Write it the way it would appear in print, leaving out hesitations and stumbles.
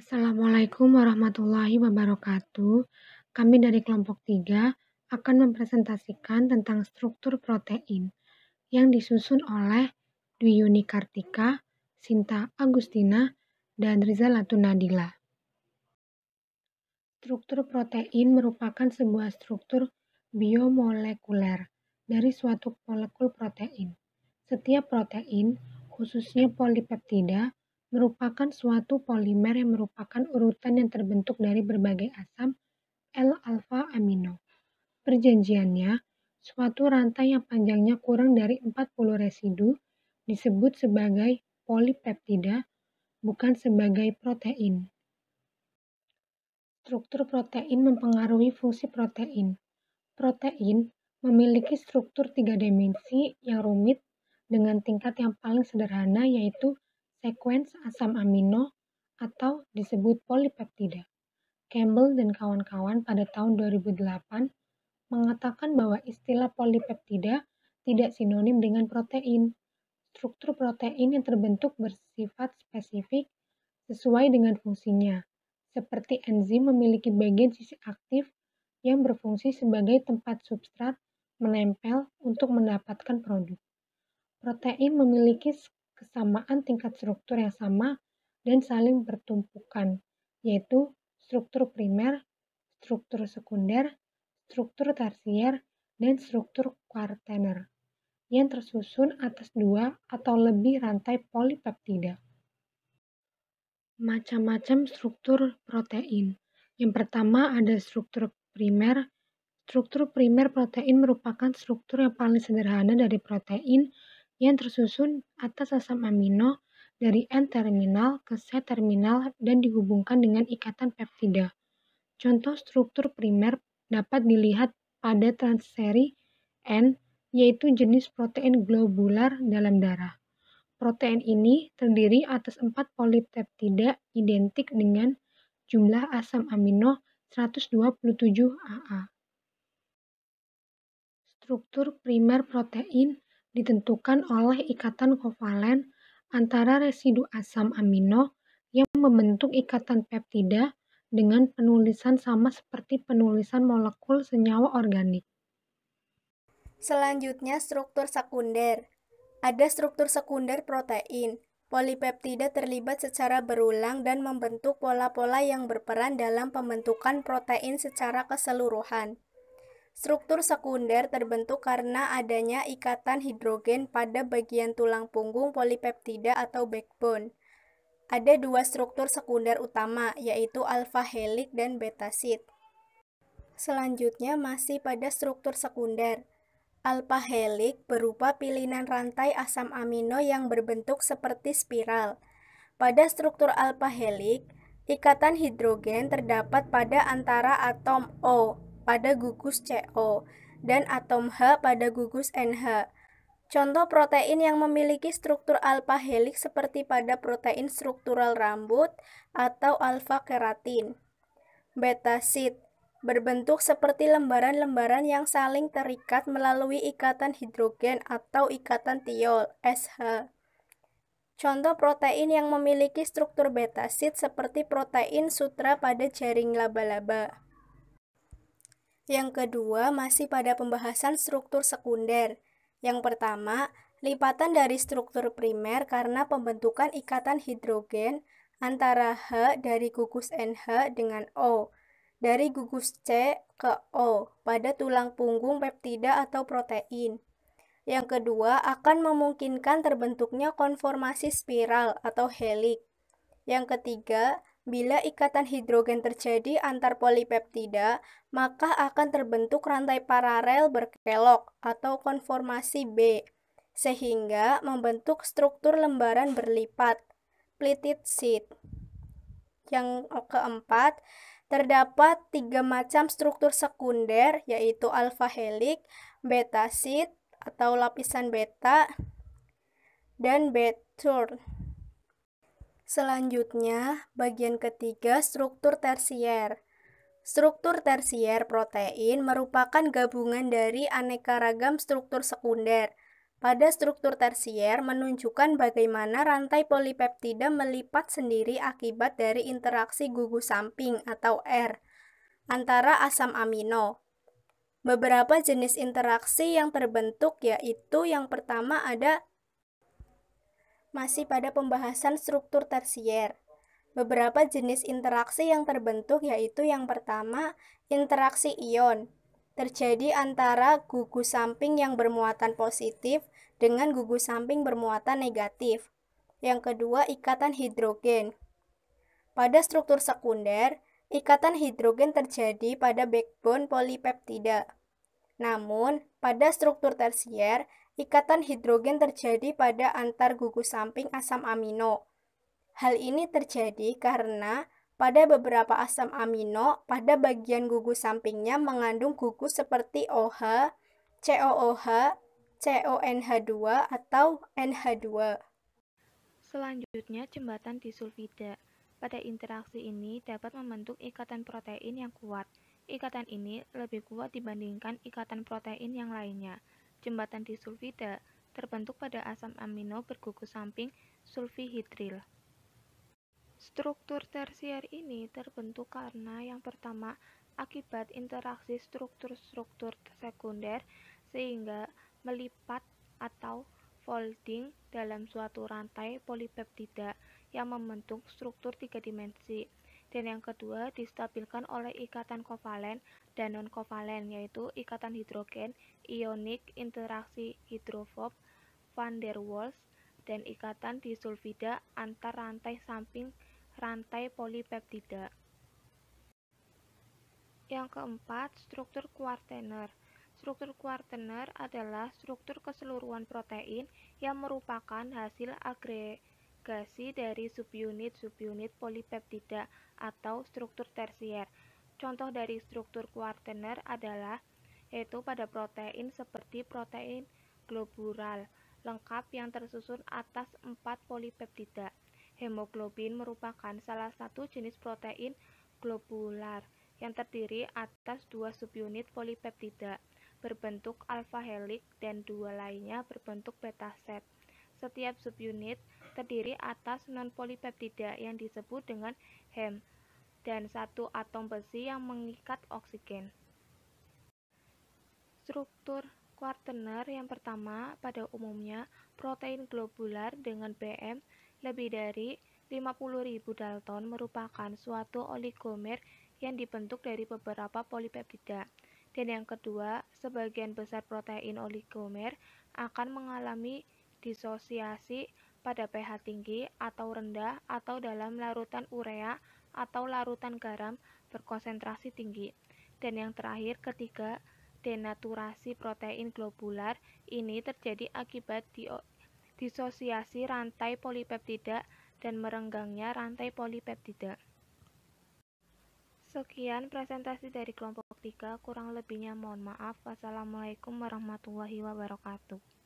Assalamualaikum warahmatullahi wabarakatuh. Kami dari kelompok 3 akan mempresentasikan tentang struktur protein yang disusun oleh Dwi Yuni Kartika, Sinta Agustina, dan Riza Latunadila. Struktur protein merupakan sebuah struktur biomolekuler dari suatu molekul protein. Setiap protein, khususnya polipeptida, merupakan suatu polimer yang merupakan urutan yang terbentuk dari berbagai asam L-alfa amino. Perjanjiannya, suatu rantai yang panjangnya kurang dari 40 residu disebut sebagai polipeptida, bukan sebagai protein. Struktur protein mempengaruhi fungsi protein. Protein memiliki struktur 3 dimensi yang rumit dengan tingkat yang paling sederhana yaitu sekuens asam amino atau disebut polipeptida. Campbell dan kawan-kawan pada tahun 2008 mengatakan bahwa istilah polipeptida tidak sinonim dengan protein. Struktur protein yang terbentuk bersifat spesifik sesuai dengan fungsinya, seperti enzim memiliki bagian sisi aktif yang berfungsi sebagai tempat substrat menempel untuk mendapatkan produk. Protein memiliki kesamaan tingkat struktur yang sama dan saling bertumpukan, yaitu struktur primer, struktur sekunder, struktur tersier, dan struktur kuartener, yang tersusun atas 2 atau lebih rantai polipeptida. Macam-macam struktur protein. Yang pertama ada struktur primer. Struktur primer protein merupakan struktur yang paling sederhana dari protein yang tersusun atas asam amino dari N-terminal ke C-terminal dan dihubungkan dengan ikatan peptida. Contoh struktur primer dapat dilihat pada transseri N, yaitu jenis protein globular dalam darah. Protein ini terdiri atas 4 polipeptida identik dengan jumlah asam amino 127 AA. Struktur primer protein ditentukan oleh ikatan kovalen antara residu asam amino yang membentuk ikatan peptida dengan penulisan sama seperti penulisan molekul senyawa organik. Selanjutnya, struktur sekunder. Ada struktur sekunder protein. Polipeptida terlibat secara berulang dan membentuk pola-pola yang berperan dalam pembentukan protein secara keseluruhan. Struktur sekunder terbentuk karena adanya ikatan hidrogen pada bagian tulang punggung polipeptida atau backbone. Ada 2 struktur sekunder utama, yaitu alpha helix dan beta sheet. Selanjutnya masih pada struktur sekunder. Alpha helix berupa pilihan rantai asam amino yang berbentuk seperti spiral. Pada struktur alpha helix, ikatan hidrogen terdapat pada antara atom O pada gugus CO dan atom H pada gugus NH. Contoh protein yang memiliki struktur alpha helix seperti pada protein struktural rambut atau alpha keratin. Beta sheet berbentuk seperti lembaran-lembaran yang saling terikat melalui ikatan hidrogen atau ikatan thiol, SH. Contoh protein yang memiliki struktur beta sheet seperti protein sutra pada jaring laba-laba. Yang kedua, masih pada pembahasan struktur sekunder. Yang pertama, lipatan dari struktur primer karena pembentukan ikatan hidrogen antara H dari gugus NH dengan O, dari gugus C ke O pada tulang punggung peptida atau protein. Yang kedua, akan memungkinkan terbentuknya konformasi spiral atau helix. Yang ketiga, bila ikatan hidrogen terjadi antar polipeptida, maka akan terbentuk rantai paralel berkelok atau konformasi B, sehingga membentuk struktur lembaran berlipat, pleated sheet. Yang keempat, terdapat 3 macam struktur sekunder, yaitu alpha helix, beta sheet atau lapisan beta, dan beta. Selanjutnya, bagian ketiga, struktur tersier. Struktur tersier protein merupakan gabungan dari aneka ragam struktur sekunder. pada struktur tersier menunjukkan bagaimana rantai polipeptida melipat sendiri akibat dari interaksi gugus samping atau R antara asam amino. Beberapa jenis interaksi yang terbentuk yaitu yang pertama masih pada pembahasan struktur tersier. Beberapa jenis interaksi yang terbentuk yaitu yang pertama, interaksi ion. Terjadi antara gugus samping yang bermuatan positif dengan gugus samping bermuatan negatif. Yang kedua, ikatan hidrogen. Pada struktur sekunder, ikatan hidrogen terjadi pada backbone polipeptida. Namun, pada struktur tersier, ikatan hidrogen terjadi pada antar gugus samping asam amino. Hal ini terjadi karena pada beberapa asam amino, pada bagian gugus sampingnya mengandung gugus seperti OH, COOH, CONH2, atau NH2. Selanjutnya, jembatan disulfida. Pada interaksi ini dapat membentuk ikatan protein yang kuat. Ikatan ini lebih kuat dibandingkan ikatan protein yang lainnya. Jembatan disulfida terbentuk pada asam amino bergugus samping sulfihidril. Struktur tersier ini terbentuk karena yang pertama, akibat interaksi struktur-struktur sekunder sehingga melipat atau folding dalam suatu rantai polipeptida yang membentuk struktur 3 dimensi. Dan yang kedua, distabilkan oleh ikatan kovalen dan non-kovalen, yaitu ikatan hidrogen, ionik, interaksi hidrofob, van der Waals, dan ikatan disulfida antar rantai samping rantai polipeptida. Yang keempat, struktur kuartener. Struktur kuartener adalah struktur keseluruhan protein yang merupakan hasil agregasi dari subunit-subunit polipeptida atau struktur tersier. Contoh dari struktur kuartener adalah yaitu pada protein seperti protein globular lengkap yang tersusun atas 4 polipeptida. Hemoglobin merupakan salah satu jenis protein globular yang terdiri atas 2 subunit polipeptida berbentuk alfa helix dan 2 lainnya berbentuk beta set. Setiap subunit terdiri atas non-polipeptida yang disebut dengan hem dan 1 atom besi yang mengikat oksigen. Struktur kuartener yang pertama pada umumnya protein globular dengan BM lebih dari 50.000 Dalton merupakan suatu oligomer yang dibentuk dari beberapa polipeptida. Dan yang kedua, sebagian besar protein oligomer akan mengalami disosiasi pada pH tinggi atau rendah atau dalam larutan urea atau larutan garam berkonsentrasi tinggi. Dan yang terakhir, ketiga, denaturasi protein globular ini terjadi akibat disosiasi rantai polipeptida dan merenggangnya rantai polipeptida. Sekian presentasi dari kelompok 3, kurang lebihnya mohon maaf. Wassalamualaikum warahmatullahi wabarakatuh.